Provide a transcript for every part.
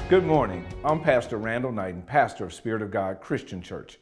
Good morning. I'm Pastor Randall Knighton, pastor of Spirit of God Christian Church.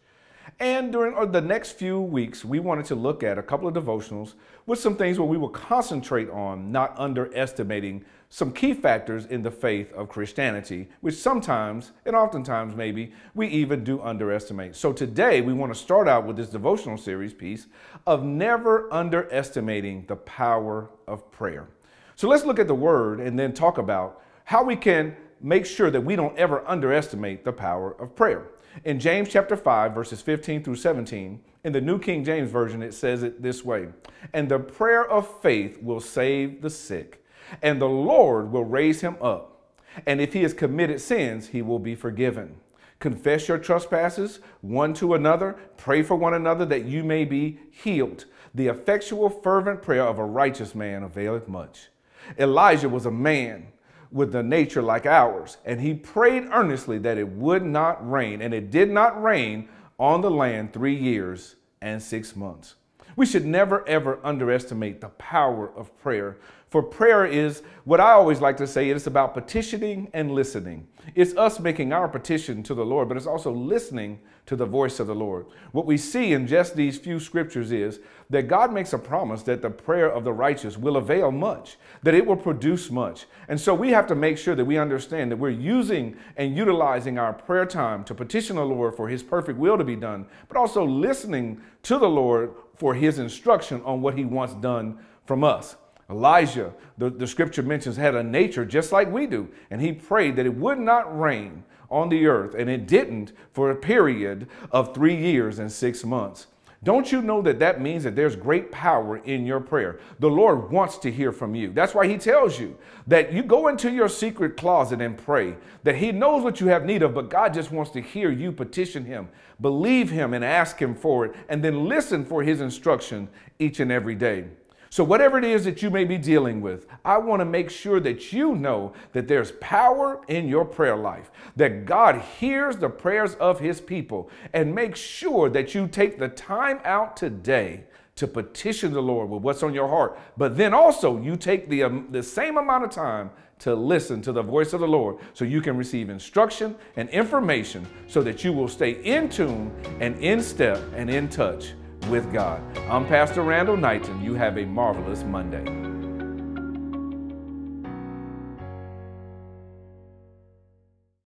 And during the next few weeks, we wanted to look at a couple of devotionals with some things where we will concentrate on not underestimating some key factors in the faith of Christianity, which sometimes, and oftentimes maybe, we even do underestimate. So today we want to start out with this devotional series piece of never underestimating the power of prayer. So let's look at the word and then talk about how we can make sure that we don't ever underestimate the power of prayer. In James chapter 5, verses 15 through 17, in the New King James Version, it says it this way: "And the prayer of faith will save the sick, and the Lord will raise him up. And if he has committed sins, he will be forgiven. Confess your trespasses one to another, pray for one another that you may be healed. The effectual fervent prayer of a righteous man availeth much." Elijah was a man with a nature like ours, and he prayed earnestly that it would not rain, and it did not rain on the land 3 years and 6 months. We should never ever underestimate the power of prayer, for prayer is what I always like to say, it's about petitioning and listening. It's us making our petition to the Lord, but it's also listening to the voice of the Lord. What we see in just these few scriptures is that God makes a promise that the prayer of the righteous will avail much, that it will produce much. And so we have to make sure that we understand that we're using and utilizing our prayer time to petition the Lord for his perfect will to be done, but also listening to the Lord for his instruction on what he wants done from us. Elijah, the scripture mentions, had a nature just like we do, and he prayed that it would not rain on the earth, and it didn't for a period of 3 years and 6 months. Don't you know that that means that there's great power in your prayer? The Lord wants to hear from you. That's why he tells you that you go into your secret closet and pray, that he knows what you have need of, but God just wants to hear you petition him, believe him and ask him for it, and then listen for his instruction each and every day. So whatever it is that you may be dealing with, I want to make sure that you know that there's power in your prayer life, that God hears the prayers of his people, and make sure that you take the time out today to petition the Lord with what's on your heart. But then also you take the same amount of time to listen to the voice of the Lord so you can receive instruction and information so that you will stay in tune and in step and in touch with God. I'm Pastor Randall Knighton. You have a marvelous Monday.